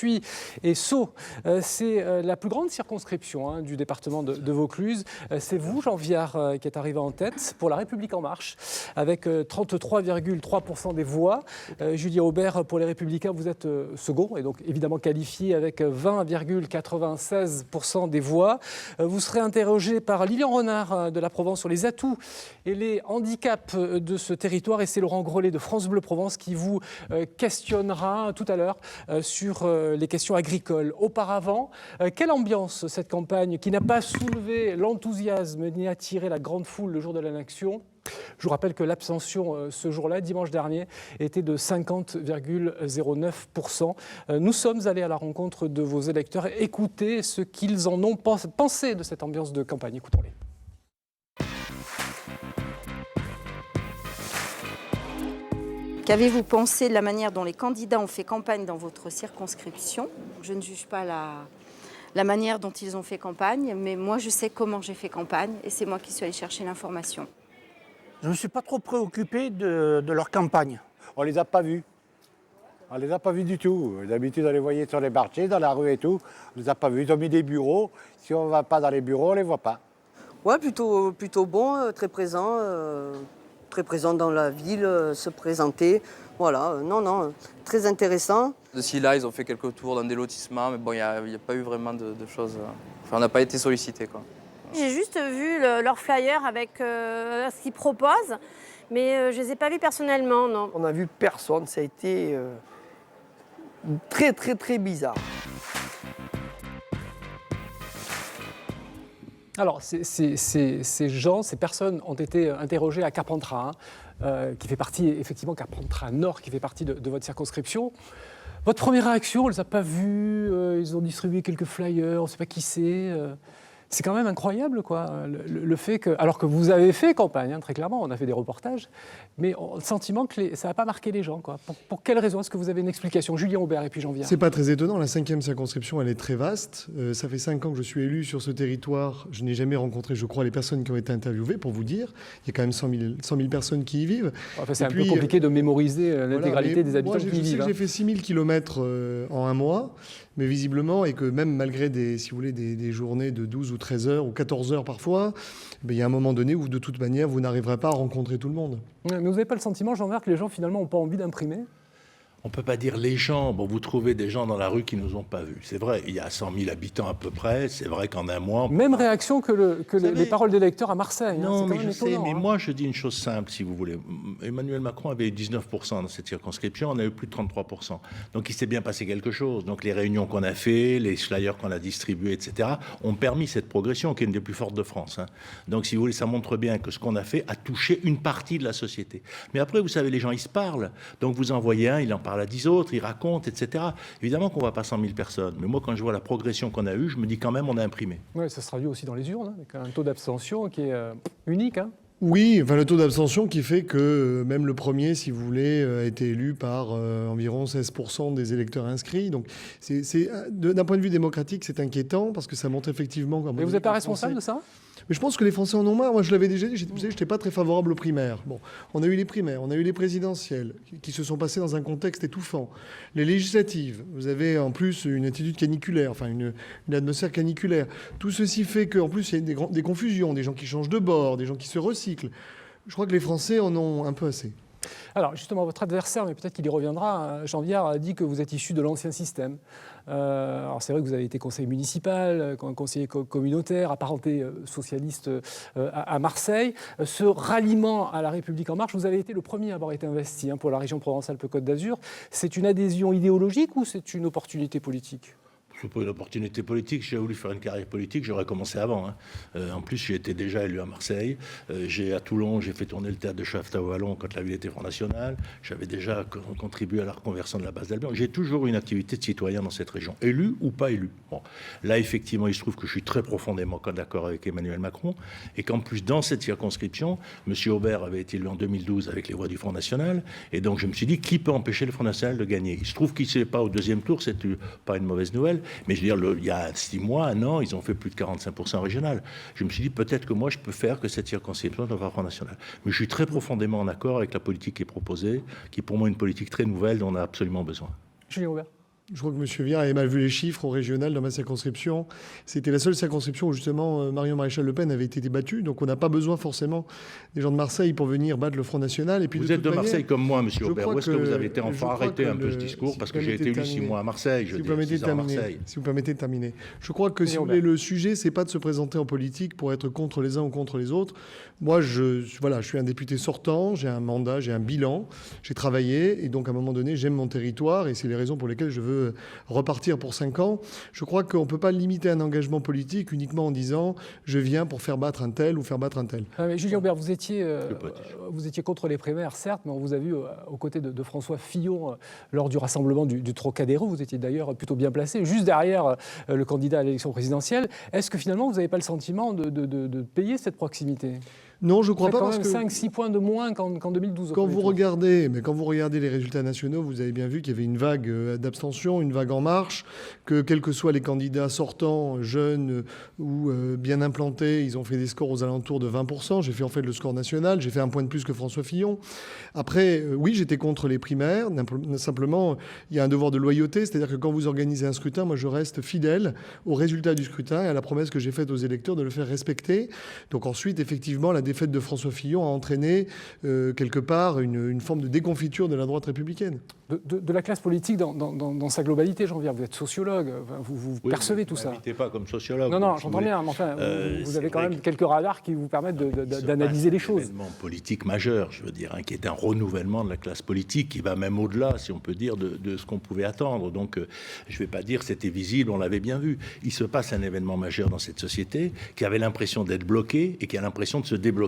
Archuis et Sceaux. C'est la plus grande circonscription du département de Vaucluse. C'est vous, Jean Viard, qui êtes arrivé en tête pour La République En Marche, avec 33,3% des voix. Julien Aubert, pour les Républicains, vous êtes second, et donc évidemment qualifié avec 20,96% des voix. Vous serez interrogé par Lilian Renard de la Provence sur les atouts et les handicaps de ce territoire, et c'est Laurent Grelet de France Bleu Provence qui vous questionnera tout à l'heure sur les questions agricoles. Auparavant, quelle ambiance cette campagne qui n'a pas soulevé l'enthousiasme ni attiré la grande foule le jour de l'annexion? Je vous rappelle que l'abstention ce jour-là, dimanche dernier, était de 50,09%. Nous sommes allés à la rencontre de vos électeurs. Écoutez ce qu'ils en ont pensé de cette ambiance de campagne. Écoutons-les. Qu'avez-vous pensé de la manière dont les candidats ont fait campagne dans votre circonscription? Je ne juge pas la manière dont ils ont fait campagne, mais moi je sais comment j'ai fait campagne et c'est moi qui suis allée chercher l'information. Je ne me suis pas trop préoccupé de leur campagne. On les a pas vus. On les a pas vus du tout. D'habitude, on les voyait sur les marchés, dans la rue et tout. On les a pas vus. Ils ont mis des bureaux. Si on ne va pas dans les bureaux, on les voit pas. Ouais, plutôt bon, très présent dans la ville, se présenter. Voilà, non, très intéressant. D'ici là, ils ont fait quelques tours dans des lotissements, mais bon, il n'y a pas eu vraiment de choses. Enfin, on n'a pas été sollicités, quoi. J'ai juste vu leur flyer avec ce qu'ils proposent, mais je ne les ai pas vus personnellement, non. On n'a vu personne, ça a été très bizarre. Alors, ces gens, ces personnes ont été interrogées à Carpentras, qui fait partie, effectivement, Carpentras Nord, qui fait partie de votre circonscription. Votre première réaction, on ne les a pas vus, ils ont distribué quelques flyers, on ne sait pas qui c'est. C'est quand même incroyable, quoi, le fait que... Alors que vous avez fait campagne, très clairement, on a fait des reportages, mais on a le sentiment que ça n'a pas marqué les gens, quoi. Pour quelle raison? Est-ce que vous avez une explication? Julien Aubert et puis Jean Viard. C'est pas très étonnant, la 5e circonscription, elle est très vaste. Ça fait 5 ans que je suis élu sur ce territoire. Je n'ai jamais rencontré, je crois, les personnes qui ont été interviewées, pour vous dire. Il y a quand même 100 000 personnes qui y vivent. Enfin, c'est un peu compliqué de mémoriser l'intégralité des habitants qui y vivent. Je sais que j'ai fait 6 000 kilomètres en un mois, mais visiblement, et que même malgré des journées de 12 ou 13 heures ou 14 heures parfois, il y a un moment donné où de toute manière vous n'arriverez pas à rencontrer tout le monde. Mais vous n'avez pas le sentiment, Jean-Marc, que les gens finalement n'ont pas envie d'imprimer? On ne peut pas dire les gens. Bon, vous trouvez des gens dans la rue qui ne nous ont pas vus. C'est vrai, il y a 100 000 habitants à peu près. C'est vrai qu'en un mois... Même réaction que les paroles des lecteurs à Marseille. Non, mais je sais, mais moi je dis une chose simple, si vous voulez. Emmanuel Macron avait eu 19% dans cette circonscription, on a eu plus de 33%. Donc il s'est bien passé quelque chose. Donc les réunions qu'on a fait, les flyers qu'on a distribués, etc., ont permis cette progression qui est une des plus fortes de France. Donc si vous voulez, ça montre bien que ce qu'on a fait a touché une partie de la société. Mais après, vous savez, les gens, ils se parlent. Donc vous envoyez un, il en parle à 10 autres, il raconte, etc. Évidemment qu'on ne voit pas 100 000 personnes, mais moi, quand je vois la progression qu'on a eue, je me dis quand même, on a imprimé. Oui, ça se traduit aussi dans les urnes, avec un taux d'abstention qui est unique. Oui, enfin, le taux d'abstention qui fait que même le premier, si vous voulez, a été élu par environ 16% des électeurs inscrits. Donc, d'un point de vue démocratique, c'est inquiétant parce que ça montre effectivement... Mais vous n'êtes pas responsable de ça? Mais je pense que les Français en ont marre. Moi, je l'avais déjà dit, je n'étais pas très favorable aux primaires. Bon, on a eu les primaires, on a eu les présidentielles qui se sont passées dans un contexte étouffant. Les législatives, vous avez en plus une attitude caniculaire, enfin une atmosphère caniculaire. Tout ceci fait qu'en plus, il y a des confusions, des gens qui changent de bord, des gens qui se recyclent. Je crois que les Français en ont un peu assez. Alors justement, votre adversaire, mais peut-être qu'il y reviendra, Jean Viard a dit que vous êtes issu de l'ancien système. Alors c'est vrai que vous avez été conseiller municipal, conseiller communautaire, apparenté socialiste à Marseille. Ce ralliement à La République En Marche, vous avez été le premier à avoir été investi pour la région Provence-Alpes-Côte d'Azur. C'est une adhésion idéologique ou c'est une opportunité politique ? Ce n'est pas une opportunité politique. Si j'avais voulu faire une carrière politique, j'aurais commencé avant. En plus, j'ai été déjà élu à Marseille. À Toulon, j'ai fait tourner le théâtre de Chafta-Wallon quand la ville était Front National. J'avais déjà contribué à la reconversion de la base d'Albion. J'ai toujours eu une activité de citoyen dans cette région, élu ou pas élu. Bon. Là, effectivement, il se trouve que je suis très profondément d'accord avec Emmanuel Macron et qu'en plus, dans cette circonscription, M. Aubert avait été élu en 2012 avec les voix du Front National. Et donc, je me suis dit, qui peut empêcher le Front National de gagner? Il se trouve qu'il ne s'est pas au deuxième tour, c'est pas une mauvaise nouvelle. Mais je veux dire, il y a 6 mois, un an, ils ont fait plus de 45% régional. Je me suis dit, peut-être que moi, je peux faire que cette circonscription soit un Front National. Mais je suis très profondément en accord avec la politique qui est proposée, qui est pour moi une politique très nouvelle dont on a absolument besoin. Julien Aubert. Je crois que M. Viard avait mal vu les chiffres au régional dans ma circonscription. C'était la seule circonscription où justement Marion Maréchal Le Pen avait été battue. Donc on n'a pas besoin forcément des gens de Marseille pour venir battre le Front National. Et puis, vous êtes de Marseille comme moi, M. Aubert. Où est-ce que vous avez été je enfin crois arrêter que un peu ce discours parce que j'ai été élu 6 mois à Marseille. Si vous permettez de terminer. Je crois que si vous voulez, le sujet, c'est pas de se présenter en politique pour être contre les uns ou contre les autres. Moi, je suis un député sortant, j'ai un mandat, j'ai un bilan, j'ai travaillé et donc à un moment donné, j'aime mon territoire et c'est les raisons pour lesquelles je veux repartir pour 5 ans. Je crois qu'on ne peut pas limiter un engagement politique uniquement en disant je viens pour faire battre un tel ou faire battre un tel. Mais Julien Aubert, vous étiez contre les primaires, certes, mais on vous a vu aux côtés de François Fillon lors du rassemblement du Trocadéro. Vous étiez d'ailleurs plutôt bien placé, juste derrière le candidat à l'élection présidentielle. Est-ce que finalement, vous n'avez pas le sentiment de payer cette proximité ? Non, je ne crois pas parce que 5-6 points de moins qu'en 2012. Quand vous regardez les résultats nationaux, vous avez bien vu qu'il y avait une vague d'abstention, une vague en marche, que quels que soient les candidats sortants, jeunes ou bien implantés, ils ont fait des scores aux alentours de 20%. J'ai fait en fait le score national, j'ai fait un point de plus que François Fillon. Après, oui, j'étais contre les primaires. Simplement, il y a un devoir de loyauté, c'est-à-dire que quand vous organisez un scrutin, moi je reste fidèle aux résultats du scrutin et à la promesse que j'ai faite aux électeurs de le faire respecter. Donc ensuite, effectivement, la défaite de François Fillon a entraîné quelque part une forme de déconfiture de la droite républicaine. De la classe politique dans sa globalité, Jean-Pierre, vous êtes sociologue, vous percevez tout ça. Ne pas comme sociologue. Non, j'entends bien, mais enfin, vous avez quand même quelques radars qui vous permettent d'analyser les choses. C'est un événement politique majeur, je veux dire, qui est un renouvellement de la classe politique, qui va même au-delà, si on peut dire, de ce qu'on pouvait attendre. Donc, je ne vais pas dire c'était visible, on l'avait bien vu. Il se passe un événement majeur dans cette société qui avait l'impression d'être bloqué et qui a l'impression de se débloquer.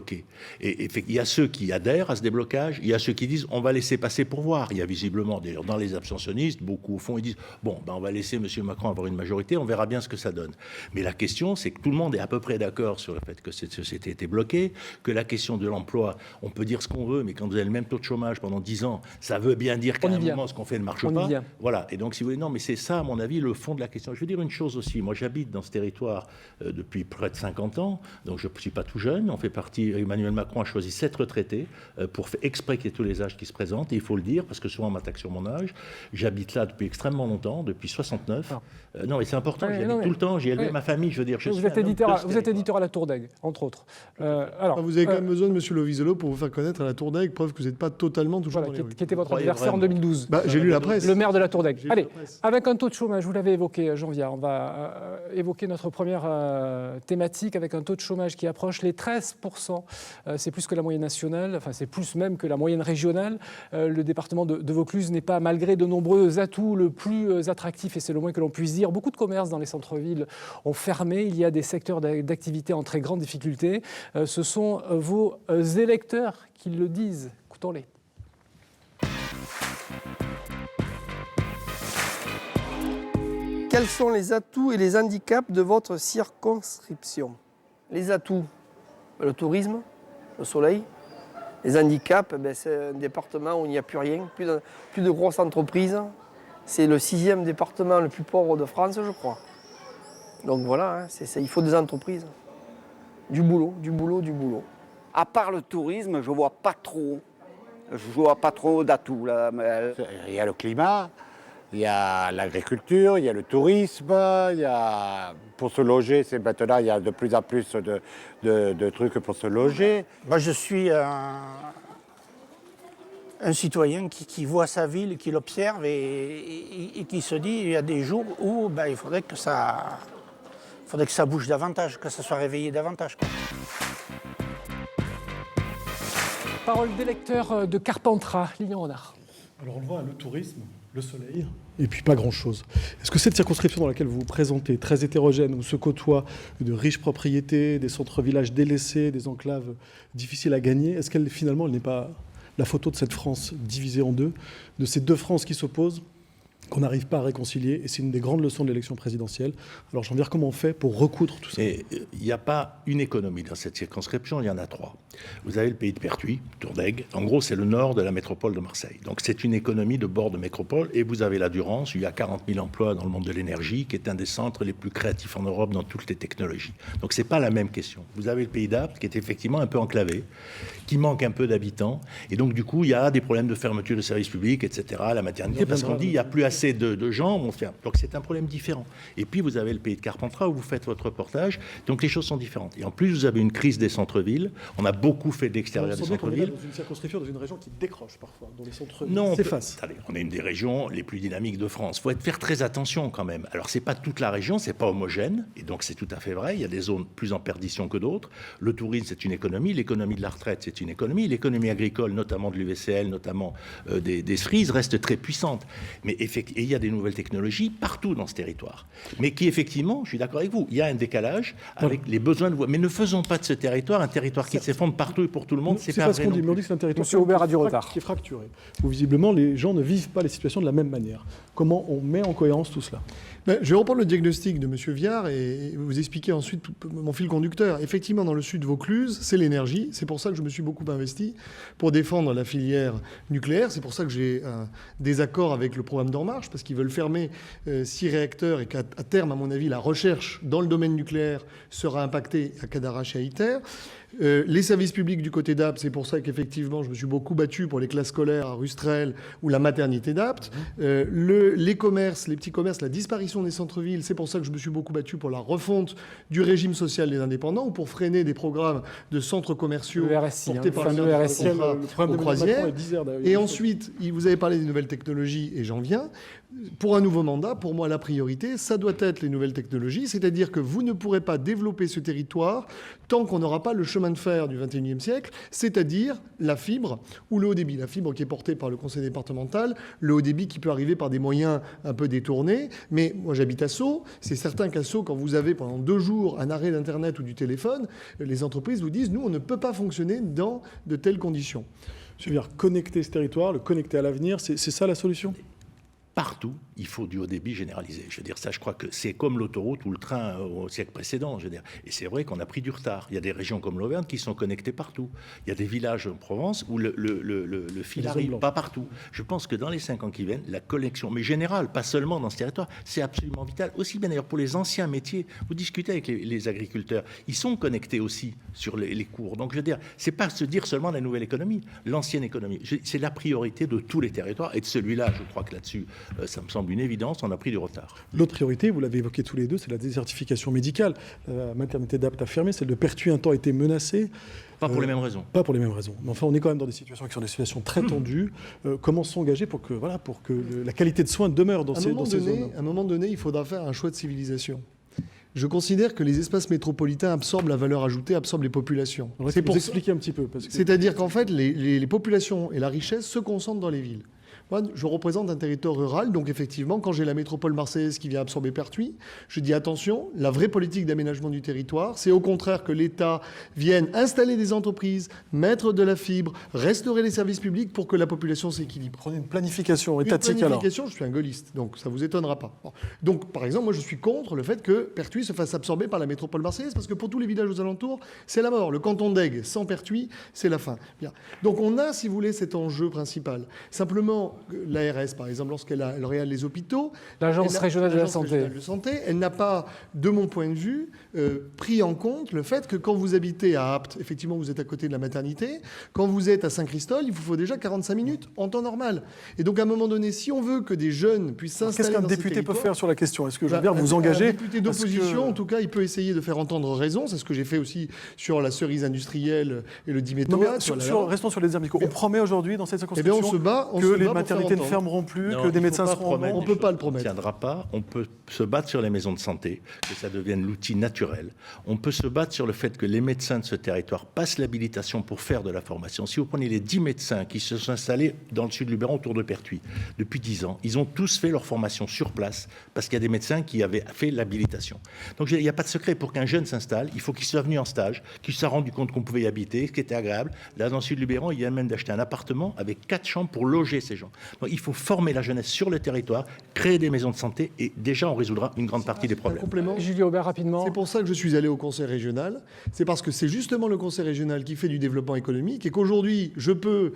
Et il y a ceux qui adhèrent à ce déblocage, il y a ceux qui disent on va laisser passer pour voir. Il y a visiblement, d'ailleurs, dans les abstentionnistes, beaucoup au fond, ils disent bon, on va laisser M. Macron avoir une majorité, on verra bien ce que ça donne. Mais la question, c'est que tout le monde est à peu près d'accord sur le fait que cette société était bloquée, que la question de l'emploi, on peut dire ce qu'on veut, mais quand vous avez le même taux de chômage pendant 10 ans, ça veut bien dire qu'à un moment, ce qu'on fait ne marche pas. Voilà. Et donc, si vous voulez, non, mais c'est ça, à mon avis, le fond de la question. Je veux dire une chose aussi. Moi, j'habite dans ce territoire depuis près de 50 ans, donc je ne suis pas tout jeune. On fait partie. Emmanuel Macron a choisi 7 retraités pour faire exprès qu'il y ait tous les âges qui se présentent. Et il faut le dire, parce que souvent on m'attaque sur mon âge. J'habite là depuis extrêmement longtemps, depuis 69. Non, mais c'est important, j'y habite tout le temps, j'ai élevé ma famille, je veux dire. Vous êtes éditeur à la Tour d'Aigle, entre autres. Vous avez quand même besoin de M. Lovisolo pour vous faire connaître à la Tour d'Aigle, preuve que vous n'êtes pas totalement toujours dans les rues. Qui était votre adversaire en 2012. J'ai lu la presse. Le maire de la Tour d'Aigle. Allez, avec un taux de chômage, vous l'avez évoqué, Jean-Pierre, on va évoquer notre première thématique avec un taux de chômage qui approche les 13%. C'est plus que la moyenne nationale, enfin c'est plus même que la moyenne régionale. Le département de Vaucluse n'est pas, malgré de nombreux atouts, le plus attractif, et c'est le moins que l'on puisse dire. Beaucoup de commerces dans les centres-villes ont fermé. Il y a des secteurs d'activité en très grande difficulté. Ce sont vos électeurs qui le disent. Écoutons-les. Quels sont les atouts et les handicaps de votre circonscription? Les atouts, le tourisme, le soleil. Les handicaps, c'est un département où il n'y a plus rien, plus de grosses entreprises. C'est le 6e département le plus pauvre de France, je crois. Donc voilà, il faut des entreprises. Du boulot, du boulot, du boulot. À part le tourisme, je ne vois pas trop d'atouts. Il y a le climat, il y a l'agriculture, il y a le tourisme, pour se loger, maintenant il y a de plus en plus de trucs pour se loger. Moi je suis un citoyen qui voit sa ville, qui l'observe et qui se dit il y a des jours où il faudrait que ça bouge davantage, que ça soit réveillé davantage. Parole d'électeur de Carpentras, Lilian Renard. Alors on le voit, le tourisme, le soleil, et puis pas grand-chose. Est-ce que cette circonscription dans laquelle vous vous présentez, très hétérogène, où se côtoient de riches propriétés, des centres-villages délaissés, des enclaves difficiles à gagner, est-ce qu'elle finalement elle n'est pas la photo de cette France divisée en deux, de ces deux Frances qui s'opposent, qu'on n'arrive pas à réconcilier, et c'est une des grandes leçons de l'élection présidentielle. Alors Jean-Pierre, comment on fait pour recoudre tout ça? Il n'y a pas une économie dans cette circonscription, il y en a 3. Vous avez le pays de Pertuis, Tour d'Aigle, en gros c'est le nord de la métropole de Marseille. Donc c'est une économie de bord de métropole, et vous avez la Durance, où il y a 40 000 emplois dans le monde de l'énergie, qui est un des centres les plus créatifs en Europe dans toutes les technologies. Donc c'est pas la même question. Vous avez le pays d'Apt, qui est effectivement un peu enclavé, qui manque un peu d'habitants, et donc du coup il y a des problèmes de fermeture de services publics, etc., la maternité, parce qu'on dit il n'y a plus assez assez de gens vont faire. Donc c'est un problème différent. Et puis vous avez le pays de Carpentras où vous faites votre reportage, donc les choses sont différentes. Et en plus, vous avez une crise des centres-villes. On a beaucoup fait de l'extérieur des centres-villes. Dans une circonscription, dans une région qui décroche parfois, dont les centres Non, s'effacent. on est une des régions les plus dynamiques de France. Il faut faire très attention quand même. Alors c'est pas toute la région, c'est pas homogène, et donc c'est tout à fait vrai. Il y a des zones plus en perdition que d'autres. Le tourisme, c'est une économie. L'économie de la retraite, c'est une économie. L'économie agricole, notamment de l'UVCL, notamment des cerises, reste très puissante. Mais il y a des nouvelles technologies partout dans ce territoire. Mais qui, effectivement, je suis d'accord avec vous, il y a un décalage avec les besoins de voix. Mais ne faisons pas de ce territoire un territoire qui s'effondre partout et pour tout le monde. C'est pas ce qu'on dit, mais on dit que c'est un territoire Monsieur Aubert a du retard. qui est fracturé. Où visiblement, les gens ne vivent pas les situations de la même manière. Comment on met en cohérence tout cela? Je vais reprendre le diagnostic de M. Viard et vous expliquer ensuite mon fil conducteur. Effectivement, dans le sud Vaucluse, c'est l'énergie. C'est pour ça que je me suis beaucoup investi pour défendre la filière nucléaire. C'est pour ça que j'ai un désaccord avec le programme d'En Marche, parce qu'ils veulent fermer 6 réacteurs et qu'à terme, à mon avis, la recherche dans le domaine nucléaire sera impactée à Cadarache et à ITER. Les services publics du côté d'Apt, c'est pour ça qu'effectivement, je me suis beaucoup battu pour les classes scolaires à Rustrel ou la maternité d'Apt. Les commerces, les petits commerces, la disparition des centres-villes, c'est pour ça que je me suis beaucoup battu pour la refonte du régime social des indépendants ou pour freiner des programmes de centres commerciaux portés par le RSI aux croisières. Et ensuite, vous avez parlé des nouvelles technologies et j'en viens. Pour un nouveau mandat, pour moi, la priorité, ça doit être les nouvelles technologies, c'est-à-dire que vous ne pourrez pas développer ce territoire tant qu'on n'aura pas le chemin de fer du XXIe siècle, c'est-à-dire la fibre ou le haut débit. La fibre qui est portée par le conseil départemental, le haut débit qui peut arriver par des moyens un peu détournés. Mais moi, j'habite à Sceaux. C'est certain qu'à Sceaux, quand vous avez pendant 2 jours un arrêt d'Internet ou du téléphone, les entreprises vous disent, nous, on ne peut pas fonctionner dans de telles conditions. Je veux dire, connecter ce territoire, le connecter à l'avenir, c'est ça la solution ? Partout, il faut du haut débit généralisé. Je veux dire, ça, je crois que c'est comme l'autoroute ou le train au siècle précédent. Je veux dire. Et c'est vrai qu'on a pris du retard. Il y a des régions comme l'Auvergne qui sont connectées partout. Il y a des villages en Provence où le fil n'arrive pas partout. Je pense que dans les 5 ans qui viennent, la connexion, mais générale, pas seulement dans ce territoire, c'est absolument vital. Aussi bien d'ailleurs pour les anciens métiers. Vous discutez avec les agriculteurs. Ils sont connectés aussi sur les cours. Donc, je veux dire, c'est pas se dire seulement la nouvelle économie, l'ancienne économie. C'est la priorité de tous les territoires. Et de celui-là, je crois que là-dessus, ça me semble une évidence, on a pris du retard. L'autre priorité, vous l'avez évoqué tous les deux, c'est la désertification médicale. La maternité d'Apt a fermé, celle de Pertuis un temps a été menacée. Pas pour les mêmes raisons. Pas pour les mêmes raisons. Mais enfin, on est quand même dans des situations qui sont des situations très tendues. Comment s'engager pour que la qualité de soins demeure dans ces zones? À un moment donné, il faudra faire un choix de civilisation. Je considère que les espaces métropolitains absorbent la valeur ajoutée, absorbent les populations. C'est pour expliquer un petit peu. C'est-à-dire qu'en fait, les populations et la richesse se concentrent dans les villes. Moi, je représente un territoire rural, donc effectivement, quand j'ai la métropole marseillaise qui vient absorber Pertuis, je dis attention, la vraie politique d'aménagement du territoire, c'est au contraire que l'État vienne installer des entreprises, mettre de la fibre, restaurer les services publics pour que la population s'équilibre. Prenez une planification étatique alors. Une planification, je suis un gaulliste, donc ça ne vous étonnera pas. Bon. Donc, par exemple, moi, je suis contre le fait que Pertuis se fasse absorber par la métropole marseillaise, parce que pour tous les villages aux alentours, c'est la mort. Le canton d'Aigues sans Pertuis, c'est la fin. Bien. Donc, on a, si vous voulez, cet enjeu principal. Simplement, l'ARS, par exemple, lorsqu'elle réalise les hôpitaux, l'Agence régionale de la santé, elle n'a pas, de mon point de vue, pris en compte le fait que quand vous habitez à Apt, effectivement, vous êtes à côté de la maternité, quand vous êtes à Saint-Christol, il vous faut déjà 45 minutes en temps normal. Et donc, à un moment donné, si on veut que des jeunes puissent s'installer dans ces territoires... Qu'est-ce qu'un député peut faire sur la question? Est-ce que Jean-Pierre vous engagez? Un député d'opposition, en tout cas, il peut essayer de faire entendre raison. C'est ce que j'ai fait aussi sur la cerise industrielle et le diméthoate. Restons sur les déserts médicaux. On promet aujourd'hui, dans cette circonscription, on se bat que les maternités ne fermeront plus, que des médecins seront... On ne peut pas le promettre. Ça ne tiendra pas. On peut se battre sur les maisons de santé, que ça devienne l'outil naturel. On peut se battre sur le fait que les médecins de ce territoire passent l'habilitation pour faire de la formation. Si vous prenez les 10 médecins qui se sont installés dans le sud du Luberon autour de Pertuis depuis 10 ans, ils ont tous fait leur formation sur place parce qu'il y a des médecins qui avaient fait l'habilitation. Donc il n'y a pas de secret. Pour qu'un jeune s'installe, il faut qu'il soit venu en stage, qu'il se soit rendu compte qu'on pouvait y habiter, ce qui était agréable. Là, dans le sud du Luberon, il y a même d'acheter un appartement avec 4 chambres pour loger ces gens. Donc il faut former la jeunesse sur le territoire, créer des maisons de santé et déjà on résoudra une grande partie des problèmes. Julien Aubert, rapidement. C'est pour ça que je suis allé au conseil régional. C'est parce que c'est justement le conseil régional qui fait du développement économique et qu'aujourd'hui, je peux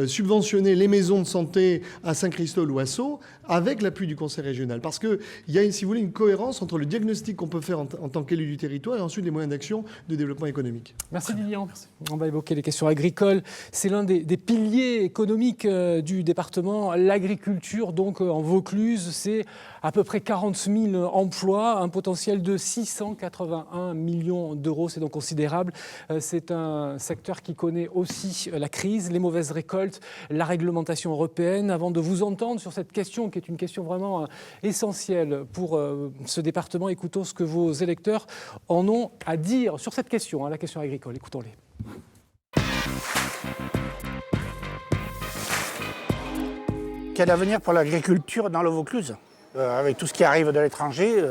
subventionner les maisons de santé à Saint-Christol ou à Sceaux avec l'appui du conseil régional. Parce qu'il y a, si vous voulez, une cohérence entre le diagnostic qu'on peut faire en tant qu'élu du territoire et ensuite les moyens d'action de développement économique. Merci Lilian. On va évoquer les questions agricoles. C'est l'un des piliers économiques du département département. L'agriculture, donc en Vaucluse, c'est à peu près 40 000 emplois, un potentiel de 681 millions d'euros. C'est donc considérable. C'est un secteur qui connaît aussi la crise, les mauvaises récoltes, la réglementation européenne. Avant de vous entendre sur cette question, qui est une question vraiment essentielle pour ce département, écoutons ce que vos électeurs en ont à dire sur cette question, la question agricole. Écoutons-les. Quel avenir pour l'agriculture dans le Vaucluse? Avec tout ce qui arrive de l'étranger,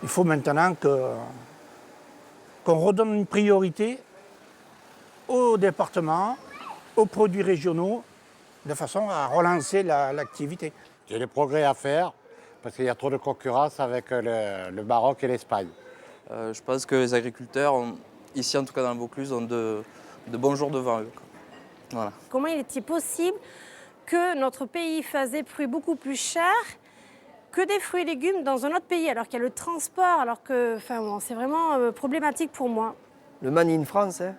il faut maintenant qu'on redonne une priorité au département, aux produits régionaux, de façon à relancer l'activité. Il y a des progrès à faire parce qu'il y a trop de concurrence avec le Maroc et l'Espagne. Je pense que les agriculteurs, ici en tout cas dans le Vaucluse, ont de bons jours devant eux. Voilà. Comment il était possible que notre pays fasse des fruits beaucoup plus chers que des fruits et légumes dans un autre pays, alors qu'il y a le transport, alors que c'est vraiment problématique pour moi. Le Made in France, hein.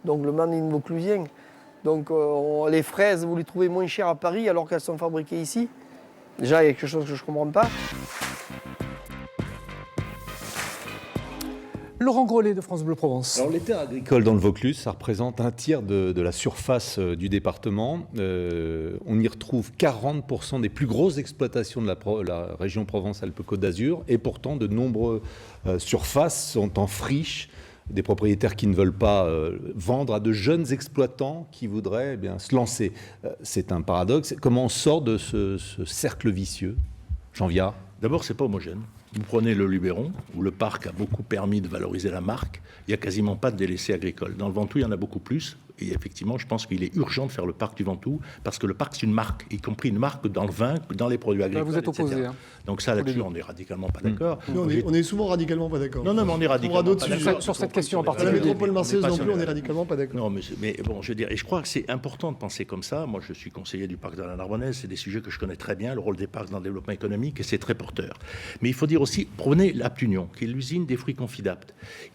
Donc le Made in vauclusien. Donc les fraises, vous les trouvez moins chères à Paris alors qu'elles sont fabriquées ici. Déjà, il y a quelque chose que je ne comprends pas. Laurent Grollet de France Bleu Provence. Alors, les terres agricoles dans le Vaucluse, ça représente un tiers de la surface du département. On y retrouve 40% des plus grosses exploitations de la région Provence-Alpes-Côte d'Azur. Et pourtant, de nombreuses surfaces sont en friche. Des propriétaires qui ne veulent pas vendre à de jeunes exploitants qui voudraient se lancer. C'est un paradoxe. Comment on sort de ce cercle vicieux? Jean Viard. D'abord, ce n'est pas homogène. Vous prenez le Luberon, où le parc a beaucoup permis de valoriser la marque, il n'y a quasiment pas de délaissés agricoles. Dans le Ventoux, il y en a beaucoup plus. Et effectivement, je pense qu'il est urgent de faire le parc du Ventoux, parce que le parc, c'est une marque, y compris une marque dans le vin, dans les produits agricoles, vous êtes opposés. Donc ça, là-dessus, on n'est radicalement pas d'accord. On est souvent radicalement pas d'accord. Non, mais on est radicalement pas d'accord. Sur cette question en La particulier. métropole marseillaise non plus, on est radicalement pas d'accord. Non, mais bon, je veux dire, et je crois que c'est important de penser comme ça. Moi, je suis conseiller du parc de la Narbonnaise, c'est des sujets que je connais très bien, le rôle des parcs dans le développement économique, et c'est très porteur. Mais il faut dire aussi, prenez l'Aptunion, qui est l'usine des fruits confidables.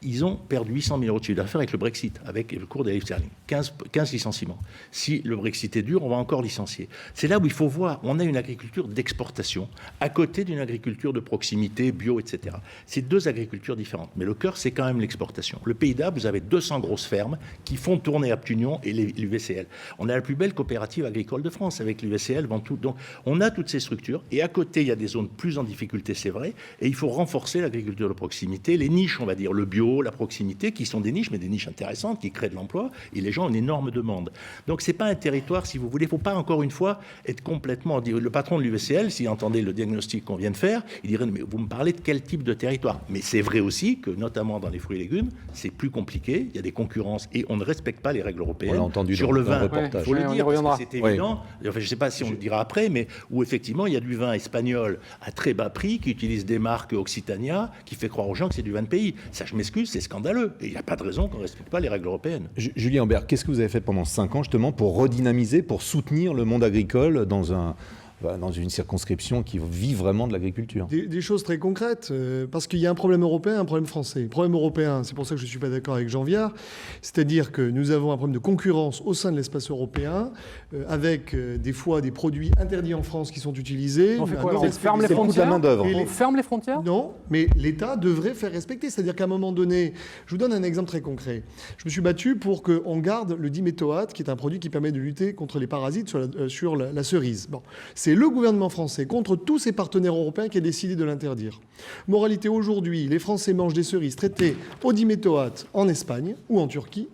Ils ont perdu 800 000 € de chiffre d'affaires avec le Brexit, avec le cours des livres sterling. 15 licenciements. Si le Brexit est dur, on va encore licencier. C'est là où il faut voir, on a une agriculture d'exportation, à côté d'une agriculture de proximité, bio, etc. C'est deux agricultures différentes. Mais le cœur, c'est quand même l'exportation. Le Pays d'Arc, vous avez 200 grosses fermes qui font tourner Aptunion et l'UVCL. On a la plus belle coopérative agricole de France avec l'UVCL, Ventoux. Donc, on a toutes ces structures. Et à côté, il y a des zones plus en difficulté, c'est vrai. Et il faut renforcer l'agriculture de proximité, les niches, on va dire, le bio, la proximité, qui sont des niches, mais des niches intéressantes, qui créent de l'emploi. Et les gens ont une énorme demande. Donc, ce n'est pas un territoire, si vous voulez, il ne faut pas, encore une fois, être complètement... Le patron de l'UVCL, s'il entendait le diagnostic qu'on vient de faire, il dirait, mais vous me parlez de quel type de territoire? Mais c'est vrai aussi que, notamment dans les fruits et légumes, c'est plus compliqué, il y a des concurrences et on ne respecte pas les règles européennes. On l'a entendu sur dans le le vin, reportage. il faut le dire, parce que c'est évident. Oui. Enfin, je ne sais pas si on le dira après, mais où effectivement, il y a du vin espagnol à très bas prix qui utilise des marques Occitania, qui fait croire aux gens que c'est du vin de pays. Ça, je m'excuse, c'est scandaleux. Et il n'y a pas de raison qu'on ne respecte pas les règles européennes. Julien Aubert, qu'est-ce que vous avez fait pendant 5 ans justement pour redynamiser, pour soutenir le monde agricole dans une circonscription qui vit vraiment de l'agriculture? Des choses très concrètes, parce qu'il y a un problème européen, un problème français. Le problème européen, c'est pour ça que je ne suis pas d'accord avec Jean Viard, c'est-à-dire que nous avons un problème de concurrence au sein de l'espace européen, avec des fois des produits interdits en France qui sont utilisés. On fait quoi? On ferme les frontières? On ferme les frontières? Non, mais l'État devrait faire respecter. C'est-à-dire qu'à un moment donné, je vous donne un exemple très concret. Je me suis battu pour qu'on garde le diméthoate, qui est un produit qui permet de lutter contre les parasites sur la cerise. Bon. C'est le gouvernement français, contre tous ses partenaires européens, qui a décidé de l'interdire. Moralité, aujourd'hui, les Français mangent des cerises traitées au diméthoate en Espagne ou en Turquie,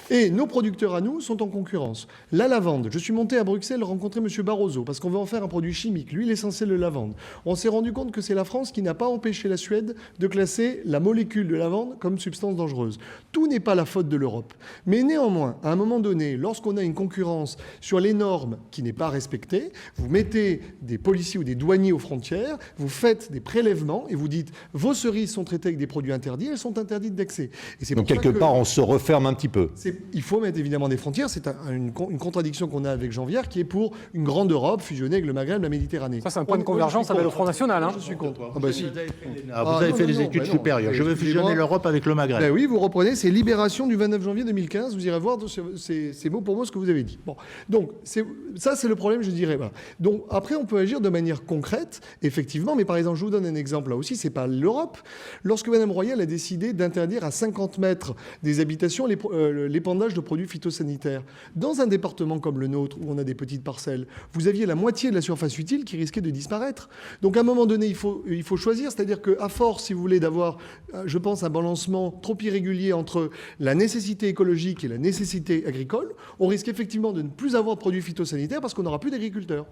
et nos producteurs à nous sont en concurrence. La lavande, je suis monté à Bruxelles rencontrer M. Barroso, parce qu'on veut en faire un produit chimique, l'huile essentielle de lavande. On s'est rendu compte que c'est la France qui n'a pas empêché la Suède de classer la molécule de lavande comme substance dangereuse. Tout n'est pas la faute de l'Europe. Mais néanmoins, à un moment donné, lorsqu'on a une concurrence sur les normes qui n'est pas respectée, vous mettez avez des policiers ou des douaniers aux frontières, vous faites des prélèvements et vous dites vos cerises sont traitées avec des produits interdits, elles sont interdites d'accès. Donc quelque part, on se referme un petit peu. Il faut mettre évidemment des frontières. C'est une contradiction qu'on a avec Jean Viard, qui est pour une grande Europe fusionnée avec le Maghreb, la Méditerranée. Ça, c'est un point de convergence avec le Front National. Hein. Je suis contre. Vous avez fait des études supérieures. Je veux fusionner l'Europe avec le Maghreb. Ben oui, vous reprenez, c'est Libération du 29 janvier 2015. Vous irez voir, c'est mot pour mot ce que vous avez dit. Bon, donc ça, c'est le problème, je dirais. Voilà. Donc après, on peut agir de manière concrète, effectivement. Mais par exemple, je vous donne un exemple là aussi. C'est pas l'Europe. Lorsque Mme Royal a décidé d'interdire à 50 mètres des habitations l'épandage de produits phytosanitaires, dans un département comme le nôtre, où on a des petites parcelles, vous aviez la moitié de la surface utile qui risquait de disparaître. Donc à un moment donné, il faut choisir. C'est-à-dire qu'à force, si vous voulez, d'avoir, je pense, un balancement trop irrégulier entre la nécessité écologique et la nécessité agricole, on risque effectivement de ne plus avoir de produits phytosanitaires parce qu'on n'aura plus d'agriculteurs.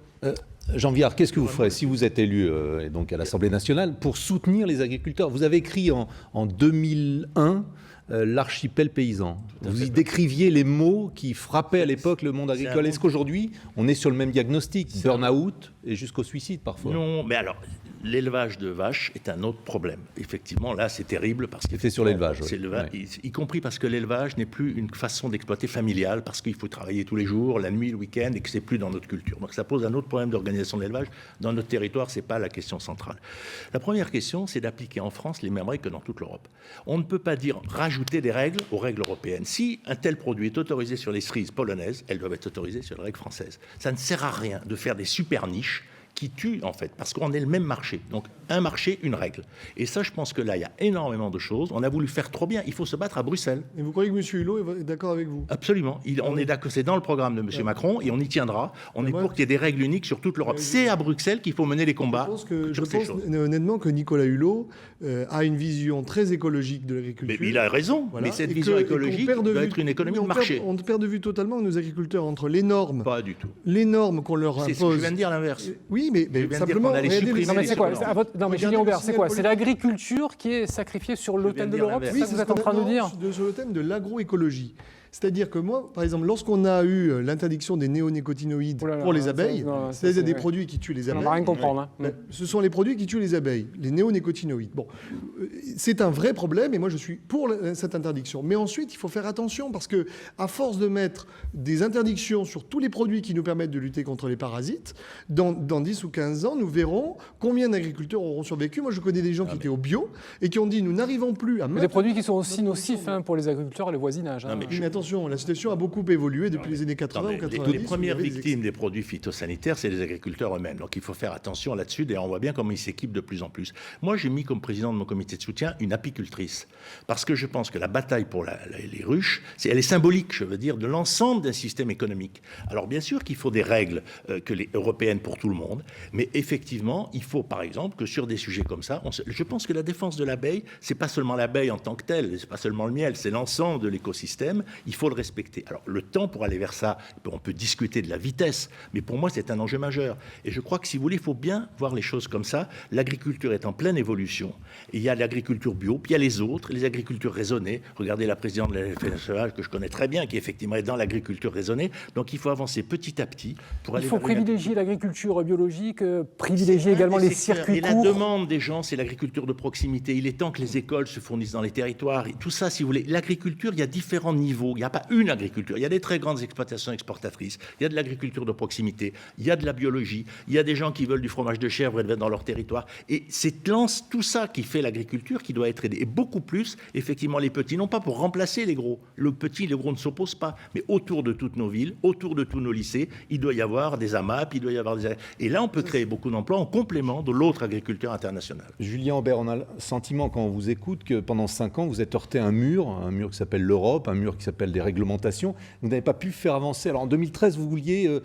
Jean Viard, qu'est-ce que vous ferez si vous êtes élu et donc à l'Assemblée nationale pour soutenir les agriculteurs? Vous avez écrit en 2001 l'archipel paysan. Vous y décriviez les mots qui frappaient à l'époque le monde agricole. Est-ce qu'aujourd'hui, on est sur le même diagnostic, burn-out et jusqu'au suicide parfois? Non, mais alors, l'élevage de vaches est un autre problème. Effectivement, là, c'est terrible parce que c'est sur l'élevage, y compris parce que l'élevage n'est plus une façon d'exploiter familiale, parce qu'il faut travailler tous les jours, la nuit, le week-end, et que c'est plus dans notre culture. Donc, ça pose un autre problème d'organisation de l'élevage. Dans notre territoire, c'est pas la question centrale. La première question, c'est d'appliquer en France les mêmes règles que dans toute l'Europe. On ne peut pas dire rajouter des règles aux règles européennes. Si un tel produit est autorisé sur les cerises polonaises, elles doivent être autorisées sur les règles françaises. Ça ne sert à rien de faire des super niches qui tue en fait, parce qu'on est le même marché. Donc un marché, une règle. Et ça, je pense que là, il y a énormément de choses. On a voulu faire trop bien. Il faut se battre à Bruxelles. Et vous croyez que M. Hulot est d'accord avec vous? Absolument. On est d'accord. C'est dans le programme de M. Macron et on y tiendra. On est pour qu'il y ait des règles uniques sur toute l'Europe. C'est à Bruxelles qu'il faut mener les combats. Je pense honnêtement que Nicolas Hulot a une vision très écologique de l'agriculture. Mais il a raison. Voilà. Mais cette vision écologique doit être une économie de marché. On perd de vue totalement nos agriculteurs entre les normes. Pas du tout. Les normes qu'on leur impose. Je viens de dire l'inverse. Oui, mais simplement. Non, mais c'est quoi? Non, mais Julien Aubert, c'est quoi? C'est l'agriculture qui est sacrifiée sur l'autel de l'Europe? C'est ça que vous êtes en train de dire? Sur le thème de l'agroécologie. C'est-à-dire que moi, par exemple, lorsqu'on a eu l'interdiction des néonicotinoïdes pour les abeilles, c'est des produits qui tuent les abeilles. On ne va rien comprendre. Hein. Ce sont les produits qui tuent les abeilles, les néonicotinoïdes. Bon, c'est un vrai problème et moi je suis pour cette interdiction. Mais ensuite, il faut faire attention parce que à force de mettre des interdictions sur tous les produits qui nous permettent de lutter contre les parasites, dans 10 ou 15 ans, nous verrons combien d'agriculteurs auront survécu. Moi, je connais des gens qui étaient au bio et qui ont dit nous n'arrivons plus à mettre des produits qui sont aussi nocifs pour les agriculteurs et le voisinage. Hein. Mais attention, la situation a beaucoup évolué depuis les années 80 ou 90. Les premières victimes des produits phytosanitaires, c'est les agriculteurs eux-mêmes. Donc il faut faire attention là-dessus. D'ailleurs, on voit bien comment ils s'équipent de plus en plus. Moi, j'ai mis comme président de mon comité de soutien une apicultrice. Parce que je pense que la bataille pour les ruches, elle est symbolique, je veux dire, de l'ensemble d'un système économique. Alors bien sûr qu'il faut des règles que les européennes pour tout le monde. Mais effectivement, il faut par exemple que sur des sujets comme ça, je pense que la défense de l'abeille, c'est pas seulement l'abeille en tant que telle, c'est pas seulement le miel, c'est l'ensemble de l'écosystème. Il faut le respecter. Alors, le temps pour aller vers ça, on peut discuter de la vitesse, mais pour moi, c'est un enjeu majeur. Et je crois que, si vous voulez, il faut bien voir les choses comme ça. L'agriculture est en pleine évolution. Il y a l'agriculture bio, puis il y a les autres, les agricultures raisonnées. Regardez la présidente de la FNSEA, que je connais très bien, qui effectivement est dans l'agriculture raisonnée. Donc, il faut avancer petit à petit pour aller. Il faut privilégier l'agriculture biologique, privilégier également les circuits courts. Et la demande des gens, c'est l'agriculture de proximité. Il est temps que les écoles se fournissent dans les territoires. Et tout ça, si vous voulez, l'agriculture, il y a différents niveaux. Il n'y a pas une agriculture. Il y a des très grandes exploitations exportatrices. Il y a de l'agriculture de proximité. Il y a de la biologie. Il y a des gens qui veulent du fromage de chèvre élevé dans leur territoire. Et c'est tout ça qui fait l'agriculture qui doit être aidée. Et beaucoup plus, effectivement, les petits, non pas pour remplacer les gros. Le petit, les gros ne s'opposent pas. Mais autour de toutes nos villes, autour de tous nos lycées, il doit y avoir des AMAP, il doit y avoir des... Et là, on peut créer beaucoup d'emplois en complément de l'autre agriculture internationale. Julien Aubert, on a le sentiment, quand on vous écoute, que pendant 5 ans, vous êtes heurté à un mur qui s'appelle l'Europe, un mur qui s'appelle des réglementations. Vous n'avez pas pu faire avancer. Alors en 2013, vous vouliez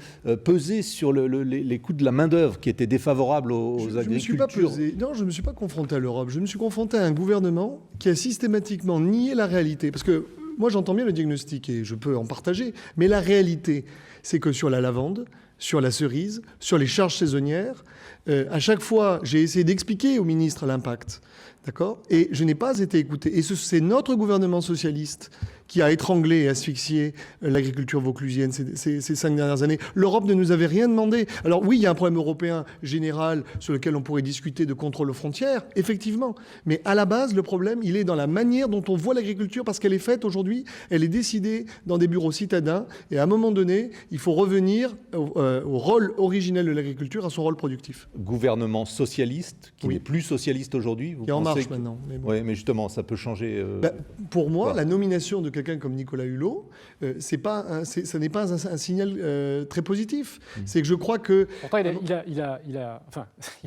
peser sur les coûts de la main-d'œuvre qui étaient défavorables aux agricultures. Je ne me suis pas confronté à l'Europe. Je me suis confronté à un gouvernement qui a systématiquement nié la réalité. Parce que moi, j'entends bien le diagnostic et je peux en partager. Mais la réalité, c'est que sur la lavande, sur la cerise, sur les charges saisonnières, à chaque fois, j'ai essayé d'expliquer au ministre l'impact. D'accord ? Et je n'ai pas été écouté. Et c'est notre gouvernement socialiste qui a étranglé et asphyxié l'agriculture vauclusienne ces 5 dernières années. L'Europe ne nous avait rien demandé. Alors oui, il y a un problème européen général sur lequel on pourrait discuter de contrôle aux frontières, effectivement. Mais à la base, le problème, il est dans la manière dont on voit l'agriculture, parce qu'elle est faite aujourd'hui, elle est décidée dans des bureaux citadins. Et à un moment donné, il faut revenir au rôle originel de l'agriculture, à son rôle productif. Gouvernement socialiste, qui Oui. n'est plus socialiste aujourd'hui. Qui est en marche maintenant. Bon. Oui, mais justement, ça peut changer. Pour moi, quoi. la nomination de quelqu'un comme Nicolas Hulot, ça n'est pas un signal très positif. C'est que je crois que... Pourtant, il a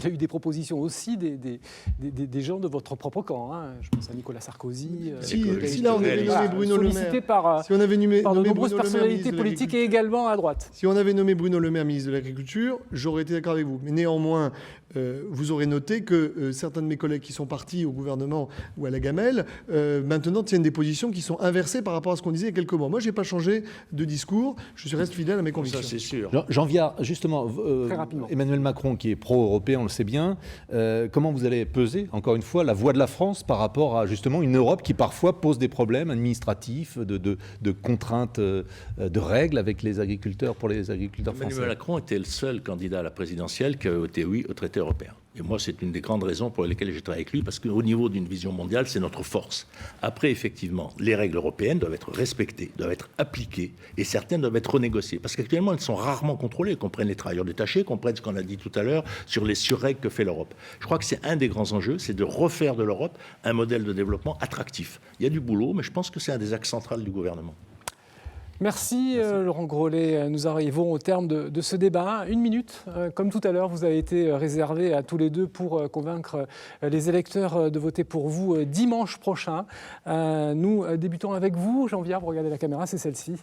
eu des propositions aussi des gens de votre propre camp. Hein. Je pense à Nicolas Sarkozy. Si là, on avait nommé Bruno Le Maire... Sollicité par si on avait nommé de nombreuses Bruno Le Maire personnalités ministre de politiques et également à droite. Si on avait nommé Bruno Le Maire ministre de l'Agriculture, j'aurais été d'accord avec vous. Mais néanmoins, vous aurez noté que certains de mes collègues qui sont partis au gouvernement ou à la gamelle, maintenant tiennent des positions qui sont inversées par rapport à ce qu'on disait il y a quelques mois. Moi, je n'ai pas changé de discours, je reste fidèle à mes convictions. Ça, c'est sûr. J'en viens justement, Très rapidement. Emmanuel Macron, qui est pro-européen, on le sait bien, comment vous allez peser, encore une fois, la voix de la France par rapport à justement une Europe qui parfois pose des problèmes administratifs, de contraintes, de règles avec les agriculteurs, pour les agriculteurs français. Emmanuel Macron était le seul candidat à la présidentielle qui a voté oui au traité européen. Et moi, c'est une des grandes raisons pour lesquelles j'ai travaillé avec lui, parce qu'au niveau d'une vision mondiale, c'est notre force. Après, effectivement, les règles européennes doivent être respectées, doivent être appliquées, et certaines doivent être renégociées. Parce qu'actuellement, elles sont rarement contrôlées, qu'on prenne les travailleurs détachés, qu'on prenne ce qu'on a dit tout à l'heure sur les surrègles que fait l'Europe. Je crois que c'est un des grands enjeux, c'est de refaire de l'Europe un modèle de développement attractif. Il y a du boulot, mais je pense que c'est un des axes centraux du gouvernement. Merci, Laurent Grollet. Nous arrivons au terme de ce débat. 1 minute, comme tout à l'heure, vous avez été réservé à tous les deux pour convaincre les électeurs de voter pour vous dimanche prochain. Nous débutons avec vous. Jean-Pierre, vous regardez la caméra, c'est celle-ci.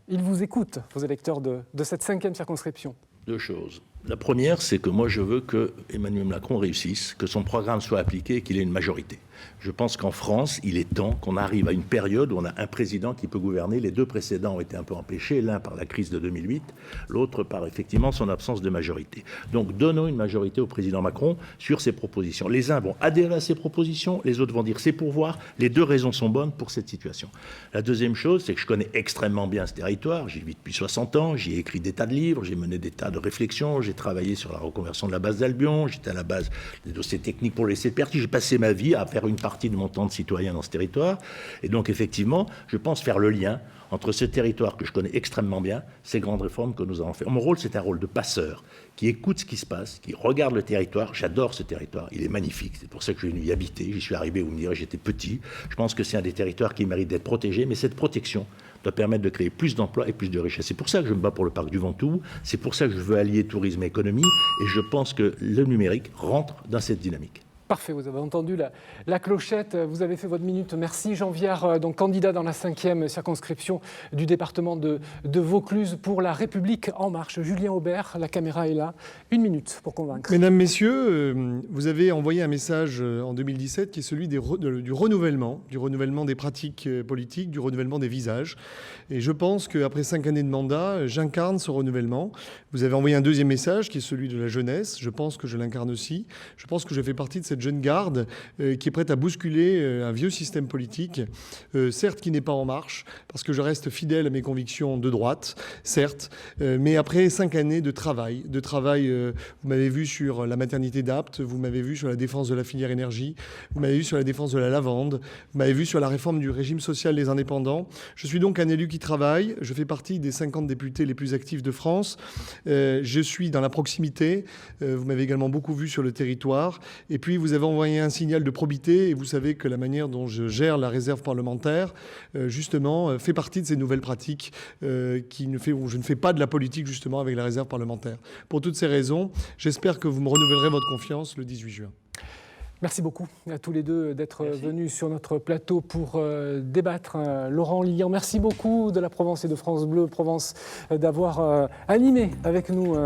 Ils vous écoutent, vos électeurs de cette 5e circonscription. 2 choses. La première, c'est que moi, je veux que Emmanuel Macron réussisse, que son programme soit appliqué et qu'il ait une majorité. Je pense qu'en France, il est temps qu'on arrive à une période où on a un président qui peut gouverner. Les 2 précédents ont été un peu empêchés, l'un par la crise de 2008, l'autre par effectivement son absence de majorité. Donc donnons une majorité au président Macron sur ses propositions. Les uns vont adhérer à ses propositions, les autres vont dire c'est pour voir. Les 2 raisons sont bonnes pour cette situation. La deuxième chose, c'est que je connais extrêmement bien ce territoire. J'y vis depuis 60 ans, j'y ai écrit des tas de livres, j'ai mené des tas de réflexions, j'ai travaillé sur la reconversion de la base d'Albion, j'étais à la base des dossiers techniques pour laisser perdre. J'ai passé ma vie à faire une partie de mon temps de citoyen dans ce territoire. Et donc, effectivement, je pense faire le lien entre ce territoire que je connais extrêmement bien, ces grandes réformes que nous avons fait. Mon rôle, c'est un rôle de passeur, qui écoute ce qui se passe, qui regarde le territoire. J'adore ce territoire, il est magnifique. C'est pour ça que je suis venu y habiter. J'y suis arrivé, vous me direz, j'étais petit. Je pense que c'est un des territoires qui mérite d'être protégé, mais cette protection doit permettre de créer plus d'emplois et plus de richesses. C'est pour ça que je me bats pour le parc du Ventoux, c'est pour ça que je veux allier tourisme et économie, et je pense que le numérique rentre dans cette dynamique. Parfait, vous avez entendu la clochette, vous avez fait votre minute. Merci Jean Viard, donc candidat dans la 5e circonscription du département de Vaucluse pour La République En Marche. Julien Aubert, la caméra est là. 1 minute pour convaincre. Mesdames, Messieurs, vous avez envoyé un message en 2017 qui est celui du renouvellement des pratiques politiques, du renouvellement des visages. Et je pense qu'après 5 années de mandat, j'incarne ce renouvellement. Vous avez envoyé un deuxième message qui est celui de la jeunesse. Je pense que je l'incarne aussi. Je pense que je fais partie de cette jeune garde qui est prête à bousculer un vieux système politique, certes qui n'est pas en marche, parce que je reste fidèle à mes convictions de droite, certes, mais après 5 années de travail, vous m'avez vu sur la maternité d'Apt, vous m'avez vu sur la défense de la filière énergie, vous m'avez vu sur la défense de la lavande, vous m'avez vu sur la réforme du régime social des indépendants. Je suis donc un élu qui travaille, je fais partie des 50 députés les plus actifs de France, je suis dans la proximité, vous m'avez également beaucoup vu sur le territoire, et puis vous avez envoyé un signal de probité, et vous savez que la manière dont je gère la réserve parlementaire, justement, fait partie de ces nouvelles pratiques où je ne fais pas de la politique, justement, avec la réserve parlementaire. Pour toutes ces raisons, j'espère que vous me renouvellerez votre confiance le 18 juin. Merci beaucoup à tous les deux d'être venus sur notre plateau pour débattre. Laurent Lillian, merci beaucoup de la Provence et de France Bleu Provence d'avoir animé avec nous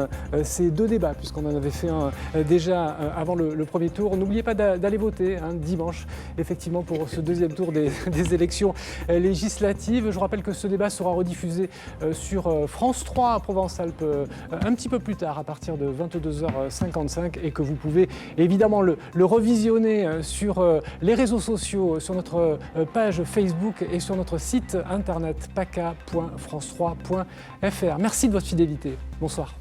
ces 2 débats, puisqu'on en avait fait un déjà avant le premier tour. N'oubliez pas d'aller voter dimanche, effectivement, pour ce 2e tour des élections législatives. Je rappelle que ce débat sera rediffusé sur France 3 à Provence-Alpes un petit peu plus tard, à partir de 22h55, et que vous pouvez évidemment le revisionner visionner sur les réseaux sociaux, sur notre page Facebook et sur notre site internet paca.france3.fr. Merci de votre fidélité. Bonsoir.